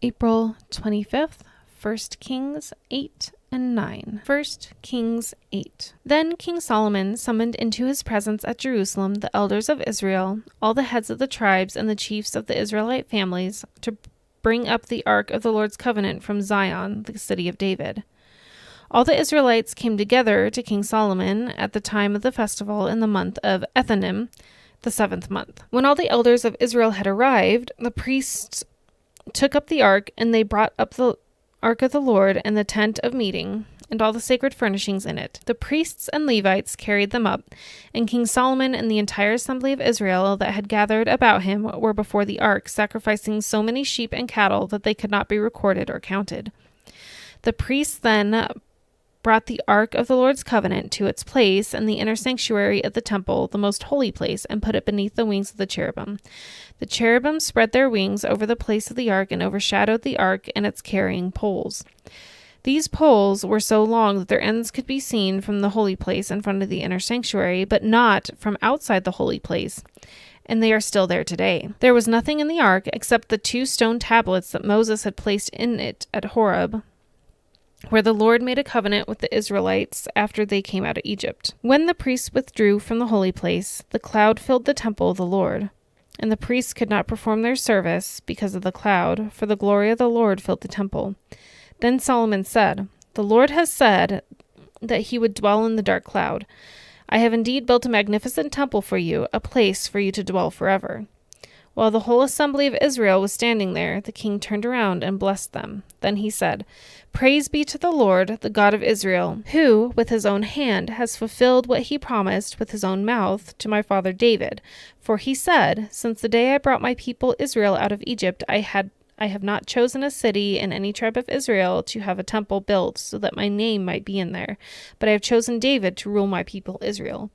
April 25th, 1 Kings 8 and 9. 1 Kings 8. Then King Solomon summoned into his presence at Jerusalem the elders of Israel, all the heads of the tribes and the chiefs of the Israelite families, to bring up the ark of the Lord's covenant from Zion, the city of David. All the Israelites came together to King Solomon at the time of the festival in the month of Ethanim, the 7th month. When all the elders of Israel had arrived, the priests took up the ark, and they brought up the ark of the Lord and the tent of meeting, and all the sacred furnishings in it. The priests and Levites carried them up, and King Solomon and the entire assembly of Israel that had gathered about him were before the ark, sacrificing so many sheep and cattle that they could not be recorded or counted. The priests then brought the ark of the Lord's covenant to its place in the inner sanctuary of the temple, the most holy place, and put it beneath the wings of the cherubim. The cherubim spread their wings over the place of the ark and overshadowed the ark and its carrying poles. These poles were so long that their ends could be seen from the holy place in front of the inner sanctuary, but not from outside the holy place, and they are still there today. There was nothing in the ark except the 2 stone tablets that Moses had placed in it at Horeb, where the Lord made a covenant with the Israelites after they came out of Egypt. When the priests withdrew from the holy place, the cloud filled the temple of the Lord, and the priests could not perform their service because of the cloud, for the glory of the Lord filled the temple. Then Solomon said, "The Lord has said that he would dwell in the dark cloud. I have indeed built a magnificent temple for you, a place for you to dwell forever." While the whole assembly of Israel was standing there, the king turned around and blessed them. Then he said, "Praise be to the Lord, the God of Israel, who, with his own hand, has fulfilled what he promised with his own mouth to my father David. For he said, 'Since the day I brought my people Israel out of Egypt, I have not chosen a city in any tribe of Israel to have a temple built so that my name might be in there, but I have chosen David to rule my people Israel.'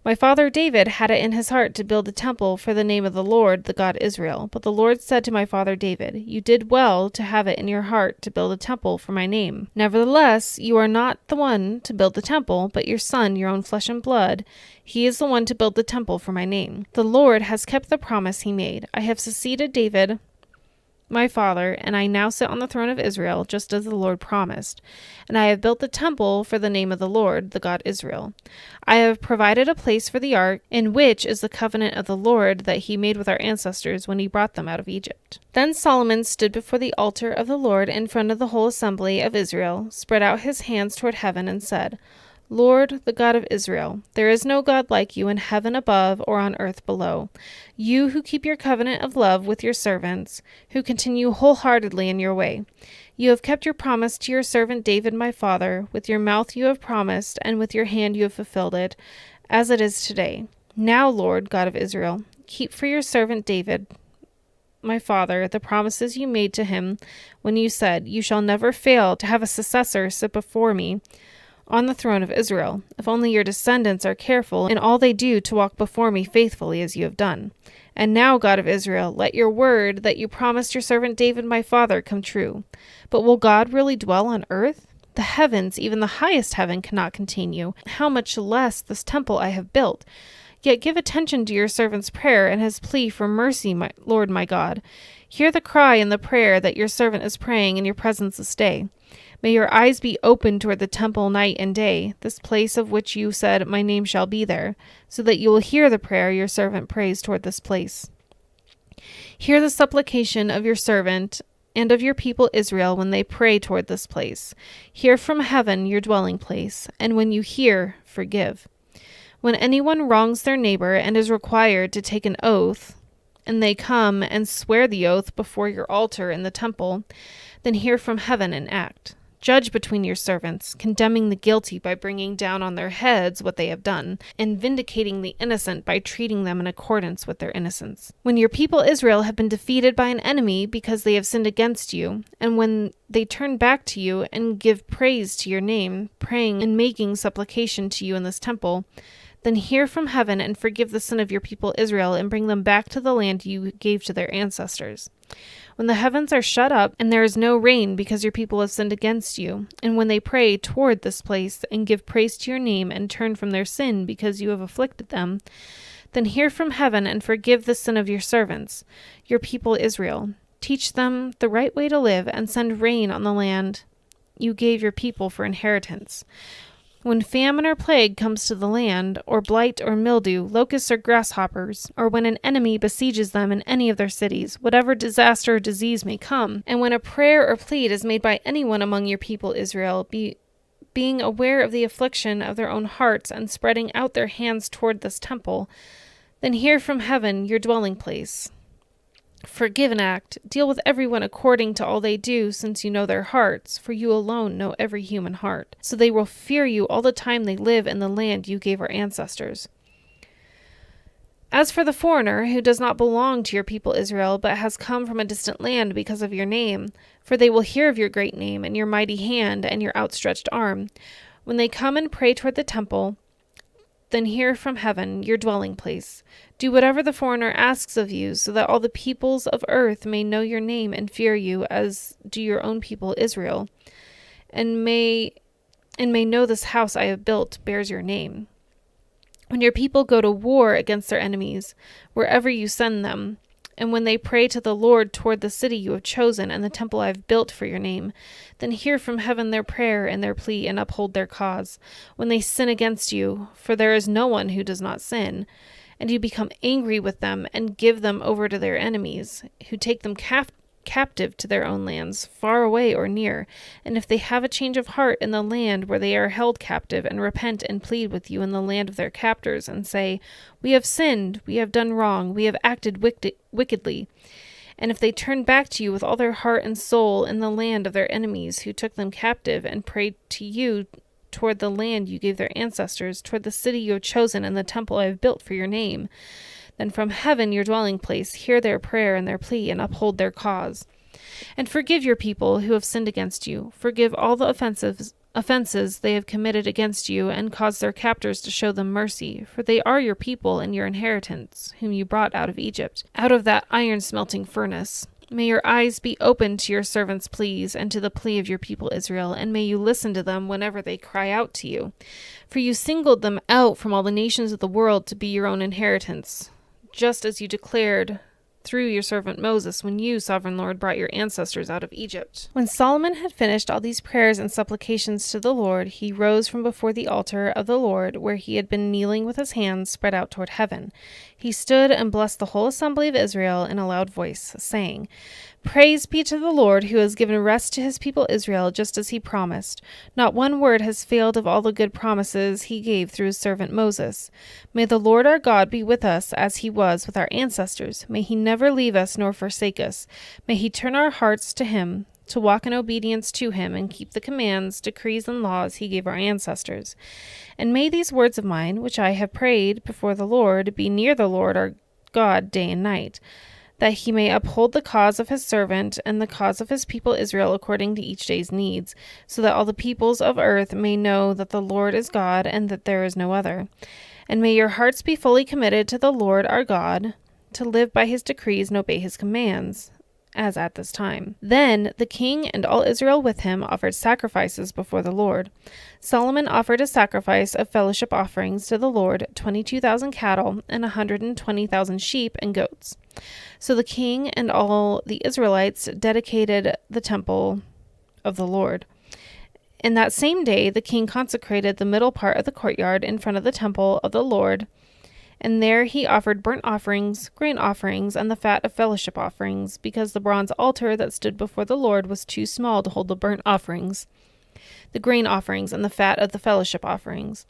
My father David had it in his heart to build a temple for the name of the Lord, the God Israel. But the Lord said to my father David, 'You did well to have it in your heart to build a temple for my name. Nevertheless, you are not the one to build the temple, but your son, your own flesh and blood. He is the one to build the temple for my name. The Lord has kept the promise he made. I have succeeded David, my father, and I now sit on the throne of Israel, just as the Lord promised. And I have built the temple for the name of the Lord, the God Israel. I have provided a place for the ark, in which is the covenant of the Lord that he made with our ancestors when he brought them out of Egypt." Then Solomon stood before the altar of the Lord in front of the whole assembly of Israel, spread out his hands toward heaven, and said, "Lord, the God of Israel, there is no God like you in heaven above or on earth below. You who keep your covenant of love with your servants, who continue wholeheartedly in your way. You have kept your promise to your servant David my father. With your mouth you have promised, and with your hand you have fulfilled it, as it is today. Now, Lord, God of Israel, keep for your servant David my father the promises you made to him when you said, 'You shall never fail to have a successor sit before me on the throne of Israel, if only your descendants are careful in all they do to walk before me faithfully as you have done. And now, God of Israel, let your word that you promised your servant David my father come true. But will God really dwell on earth? The heavens, even the highest heaven, cannot contain you. How much less this temple I have built? Yet give attention to your servant's prayer and his plea for mercy, my Lord my God. Hear the cry and the prayer that your servant is praying in your presence this day. May your eyes be open toward the temple night and day, this place of which you said, 'My name shall be there,' so that you will hear the prayer your servant prays toward this place. Hear the supplication of your servant and of your people Israel when they pray toward this place. Hear from heaven your dwelling place, and when you hear, forgive. When anyone wrongs their neighbor and is required to take an oath, and they come and swear the oath before your altar in the temple, then hear from heaven and act. Judge between your servants, condemning the guilty by bringing down on their heads what they have done, and vindicating the innocent by treating them in accordance with their innocence. When your people Israel have been defeated by an enemy because they have sinned against you, and when they turn back to you and give praise to your name, praying and making supplication to you in this temple, then hear from heaven and forgive the sin of your people Israel and bring them back to the land you gave to their ancestors. When the heavens are shut up and there is no rain because your people have sinned against you, and when they pray toward this place and give praise to your name and turn from their sin because you have afflicted them, then hear from heaven and forgive the sin of your servants, your people Israel. Teach them the right way to live and send rain on the land you gave your people for inheritance. When famine or plague comes to the land, or blight or mildew, locusts or grasshoppers, or when an enemy besieges them in any of their cities, whatever disaster or disease may come, and when a prayer or plead is made by anyone among your people Israel, being aware of the affliction of their own hearts and spreading out their hands toward this temple, then hear from heaven, your dwelling place. Forgive and act. Deal with everyone according to all they do, since you know their hearts, for you alone know every human heart. So they will fear you all the time they live in the land you gave our ancestors. As for the foreigner who does not belong to your people Israel, but has come from a distant land because of your name, for they will hear of your great name and your mighty hand and your outstretched arm, when they come and pray toward the temple, then hear from heaven, your dwelling place. Do whatever the foreigner asks of you, so that all the peoples of earth may know your name and fear you, as do your own people Israel, and may know this house I have built bears your name. When your people go to war against their enemies, wherever you send them, and when they pray to the Lord toward the city you have chosen and the temple I have built for your name, then hear from heaven their prayer and their plea and uphold their cause. When they sin against you, for there is no one who does not sin, and you become angry with them and give them over to their enemies, who take them captive to their own lands, far away or near, and if they have a change of heart in the land where they are held captive, and repent and plead with you in the land of their captors, and say, we have sinned, we have done wrong, we have acted wickedly, and if they turn back to you with all their heart and soul in the land of their enemies who took them captive, and pray to you toward the land you gave their ancestors, toward the city you have chosen and the temple I have built for your name, then from heaven, your dwelling place, hear their prayer and their plea and uphold their cause. And forgive your people who have sinned against you. Forgive all the offenses they have committed against you, and cause their captors to show them mercy, for they are your people and your inheritance, whom you brought out of Egypt, out of that iron-smelting furnace. May your eyes be open to your servants' pleas and to the plea of your people Israel, and may you listen to them whenever they cry out to you. For you singled them out from all the nations of the world to be your own inheritance, just as you declared through your servant Moses when you, sovereign Lord, brought your ancestors out of Egypt. When Solomon had finished all these prayers and supplications to the Lord, he rose from before the altar of the Lord, where he had been kneeling with his hands spread out toward heaven. He stood and blessed the whole assembly of Israel in a loud voice, saying, Praise be to the Lord, who has given rest to his people Israel, just as he promised. Not one word has failed of all the good promises he gave through his servant Moses. May the Lord our God be with us as he was with our ancestors. May he never leave us nor forsake us. May he turn our hearts to him, to walk in obedience to him, and keep the commands, decrees, and laws he gave our ancestors. And may these words of mine, which I have prayed before the Lord, be near the Lord our God day and night, that he may uphold the cause of his servant and the cause of his people Israel according to each day's needs, so that all the peoples of earth may know that the Lord is God and that there is no other. And may your hearts be fully committed to the Lord our God, to live by his decrees and obey his commands, as at this time. Then the king and all Israel with him offered sacrifices before the Lord. Solomon offered a sacrifice of fellowship offerings to the Lord, 22,000 cattle and 120,000 sheep and goats. So the king and all the Israelites dedicated the temple of the Lord. And that same day the king consecrated the middle part of the courtyard in front of the temple of the Lord, and there he offered burnt offerings, grain offerings, and the fat of fellowship offerings, because the bronze altar that stood before the Lord was too small to hold the burnt offerings, the grain offerings, and the fat of the fellowship offerings.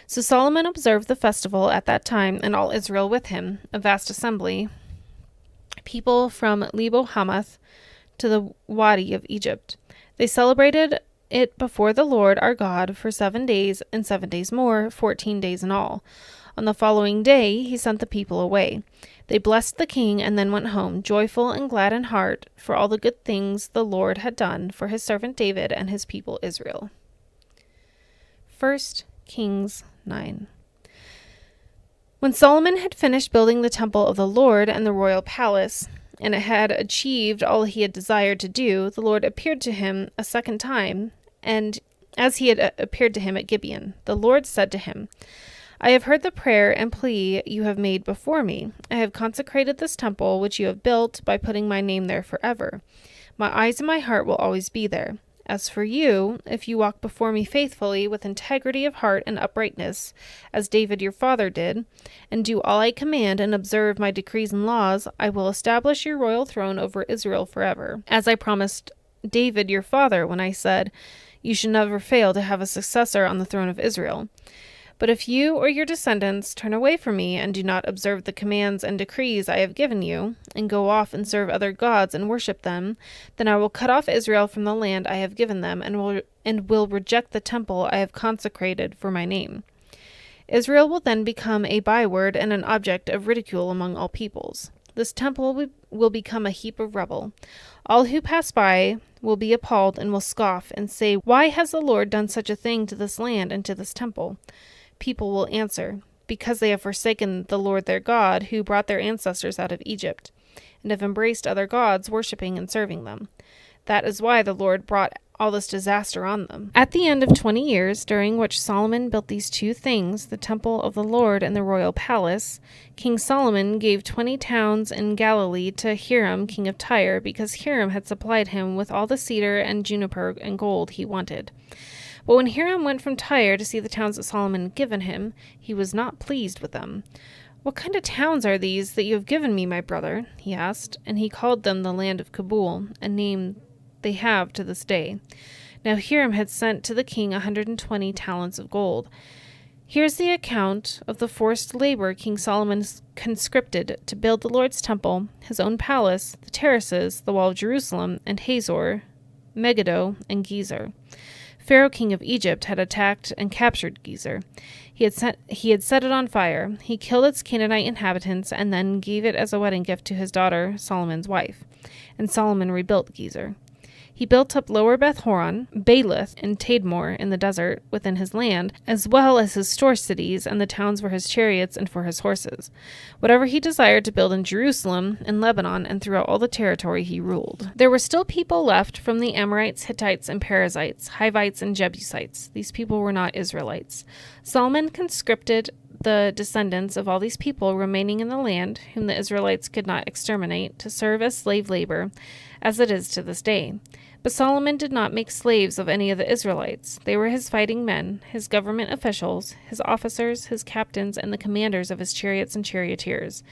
So Solomon observed the festival at that time, and all Israel with him, a vast assembly, people from Lebo Hamath to the Wadi of Egypt. They celebrated it before the Lord our God for 7 days, and 7 days more, 14 days in all. On the following day he sent the people away. They blessed the king and then went home, joyful and glad in heart, for all the good things the Lord had done for his servant David and his people Israel. 1 Kings 9. When Solomon had finished building the temple of the Lord and the royal palace, and it had achieved all he had desired to do, the Lord appeared to him a second time, and as he had appeared to him at Gibeon, the Lord said to him, I have heard the prayer and plea you have made before me. I have consecrated this temple which you have built by putting my name there forever. My eyes and my heart will always be there. As for you, if you walk before me faithfully with integrity of heart and uprightness, as David your father did, and do all I command and observe my decrees and laws, I will establish your royal throne over Israel forever, as I promised David your father when I said, you should never fail to have a successor on the throne of Israel. But if you or your descendants turn away from me and do not observe the commands and decrees I have given you, and go off and serve other gods and worship them, then I will cut off Israel from the land I have given them, and will reject the temple I have consecrated for my name. Israel will then become a byword and an object of ridicule among all peoples. This temple will become a heap of rubble. All who pass by will be appalled and will scoff and say, why has the Lord done such a thing to this land and to this temple? People will answer, because they have forsaken the Lord their God, who brought their ancestors out of Egypt, and have embraced other gods, worshipping and serving them. That is why the Lord brought all this disaster on them. At the end of 20 years, during which Solomon built these two things, the temple of the Lord and the royal palace, King Solomon gave 20 towns in Galilee to Hiram, king of Tyre, because Hiram had supplied him with all the cedar and juniper and gold he wanted. But when Hiram went from Tyre to see the towns that Solomon had given him, he was not pleased with them. What kind of towns are these that you have given me, my brother? He asked, and he called them the land of Kabul, a name they have to this day. Now Hiram had sent to the king 120 talents of gold. Here's the account of the forced labor King Solomon conscripted to build the Lord's temple, his own palace, the terraces, the wall of Jerusalem, and Hazor, Megiddo, and Gezer. Pharaoh, king of Egypt, had attacked and captured Gezer. He had set it on fire. He killed its Canaanite inhabitants and then gave it as a wedding gift to his daughter, Solomon's wife. And Solomon rebuilt Gezer. He built up Lower Beth-horon, Baalath, and Tadmor in the desert within his land, as well as his store cities and the towns for his chariots and for his horses. Whatever he desired to build in Jerusalem, in Lebanon, and throughout all the territory he ruled. There were still people left from the Amorites, Hittites, and Perizzites, Hivites, and Jebusites. These people were not Israelites. Solomon conscripted the descendants of all these people remaining in the land, whom the Israelites could not exterminate, to serve as slave labor, as it is to this day. But Solomon did not make slaves of any of the Israelites. They were his fighting men, his government officials, his officers, his captains, and the commanders of his chariots and charioteers.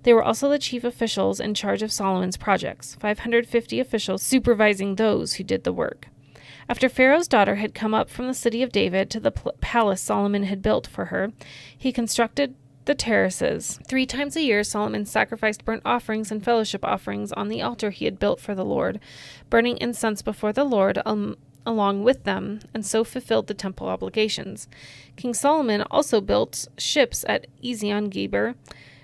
They were also the chief officials in charge of Solomon's projects, 550 officials supervising those who did the work. After Pharaoh's daughter had come up from the city of David to the palace Solomon had built for her, he constructed the terraces. 3 times a year Solomon sacrificed burnt offerings and fellowship offerings on the altar he had built for the Lord, burning incense before the Lord along with them, and so fulfilled the temple obligations. King Solomon also built ships at Ezion-Geber,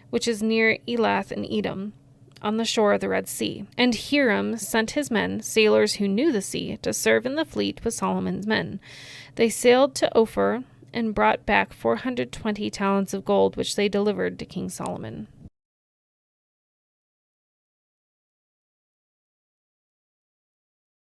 which is near Elath in Edom, on the shore of the Red Sea. And Hiram sent his men, sailors who knew the sea, to serve in the fleet with Solomon's men. They sailed to Ophir and brought back 420 talents of gold, which they delivered to King Solomon.